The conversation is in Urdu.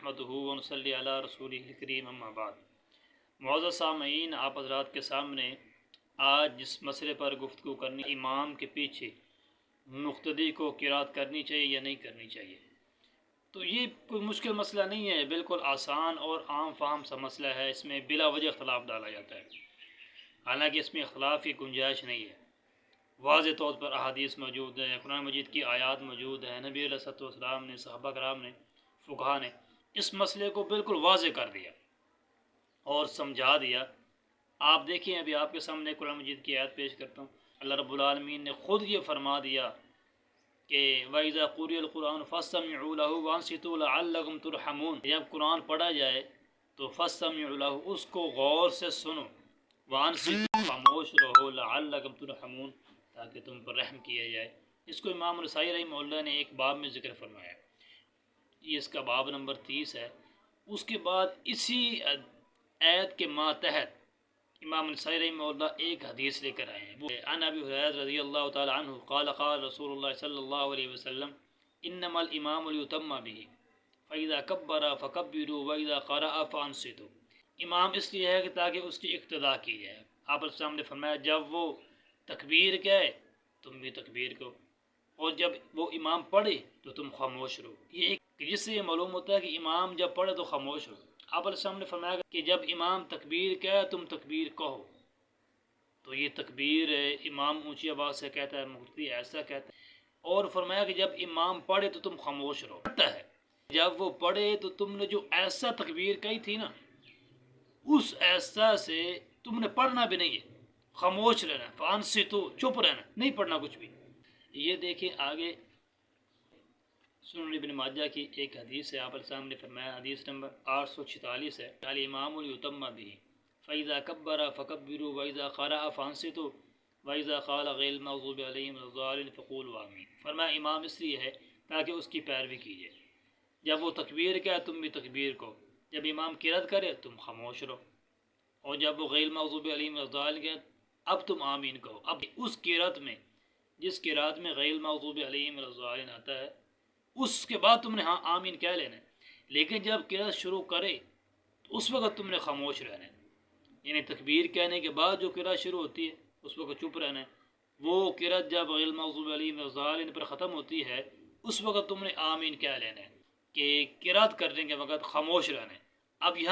نحمده ونصلی علی رسولہ الکریم اما بعد۔ معزز سامعین، آپ حضرات کے سامنے آج جس مسئلے پر گفتگو کرنی، امام کے پیچھے مقتدی کو قرات کرنی چاہیے یا نہیں کرنی چاہیے، تو یہ کوئی مشکل مسئلہ نہیں ہے، بالکل آسان اور عام فہم سا مسئلہ ہے۔ اس میں بلا وجہ اختلاف ڈالا جاتا ہے، حالانکہ اس میں اختلاف کی گنجائش نہیں ہے۔ واضح طور پر احادیث موجود ہیں، قرآن مجید کی آیات موجود ہیں، نبی علیہ الصلوۃ والسلام نے، صحابہ کرام نے، فقہا نے اس مسئلے کو بالکل واضح کر دیا اور سمجھا دیا۔ آپ دیکھیں، ابھی آپ کے سامنے قرآن مجید کی آیت پیش کرتا ہوں۔ اللہ رب العالمین نے خود یہ فرما دیا کہ وَإِذَا قُرِئَ الْقُرْآنُ فَاسْتَمِعُوا لَهُ وَأَنصِتُوا لَعَلَّكُمْ تُرْحَمُونَ، جب قرآن پڑھا جائے تو فَاسْتَمِعُوا لَهُ، اس کو غور سے سنو، وَأَنصِتُوا، خاموش رہو، لَعَلَّكُمْ تُرْحَمُونَ، تاکہ تم پر رحم کیا جائے۔ اس کو امام نسائی رحمہ اللہ نے ایک باب میں ذکر فرمایا، یہ اس کا باب نمبر 30 ہے۔ اس کے بعد اسی آیت کے ماتحت امام نسائی رحمہ اللہ ایک حدیث لے کر آئے ہیں، وہ عن ابی ہریرہ رضی اللہ تعالی عنہ قال قال رسول اللہ صلی اللہ علیہ وسلم انما الامام لیتم به فاذا کبر فکبروا واذا قرأ فانصتوا۔ امام اس لیے ہے کہ تاکہ اس کی اقتداء کی جائے۔ آپ السلام نے فرمایا جب وہ تکبیر کہے تم بھی تکبیر کو، اور جب وہ امام پڑھے تو تم خاموش رہو۔ یہ ایک جس سے یہ معلوم ہوتا ہے کہ امام جب پڑھے تو خاموش رہو۔ آپ علیہ السلام نے فرمایا کہ جب امام تکبیر کہے تم تکبیر کہو، تو یہ تکبیر امام اونچی آواز سے کہتا ہے، مقتدی ایسا کہتا ہے۔ اور فرمایا کہ جب امام پڑھے تو تم خاموش رہو، جب وہ پڑھے تو تم نے جو ایسا تکبیر کہی تھی نا، اس ایسا سے تم نے پڑھنا بھی نہیں ہے، خاموش رہنا، فانصتوا، چپ رہنا، نہیں پڑھنا کچھ بھی۔ یہ دیکھیں آگے سنن ابن ماجہ کی ایک حدیث ہے، آپ علیہ السلام نے فرمایا، حدیث نمبر 846 ہے، الامام لیتم به فاذا کبر فکبروا واذا قرأ فانصتوا واذا قال غیر المغضوب علیہم ولا الضالین فقولوا آمین۔ فرمایا امام اس لیے ہے تاکہ اس کی پیروی کیجیے، جب وہ تکبیر کہے تم بھی تکبیر کو، جب امام قرات کرے تم خاموش رہو، اور جب وہ غیر المغضوب علیہم ولا الضالین کہے اب تم آمین کہو۔ اب اس قرات میں، جس قرات میں غیر المغضوب علیہم ولا الضالین آتا ہے، اس کے بعد تم نے ہاں آمین کہہ لینا ہے، لیکن جب قرات شروع کرے تو اس وقت تم نے خاموش رہنا ہے، یعنی تکبیر کہنے کے بعد جو قرات شروع ہوتی ہے اس وقت چپ رہنا ہے۔ وہ قرات جب غیر المغضوب علیہم ولا الضالین پر ختم ہوتی ہے اس وقت تم نے آمین کہہ لینا ہے، کہ قرات کرنے کے وقت خاموش رہنا ہے۔ اب یہاں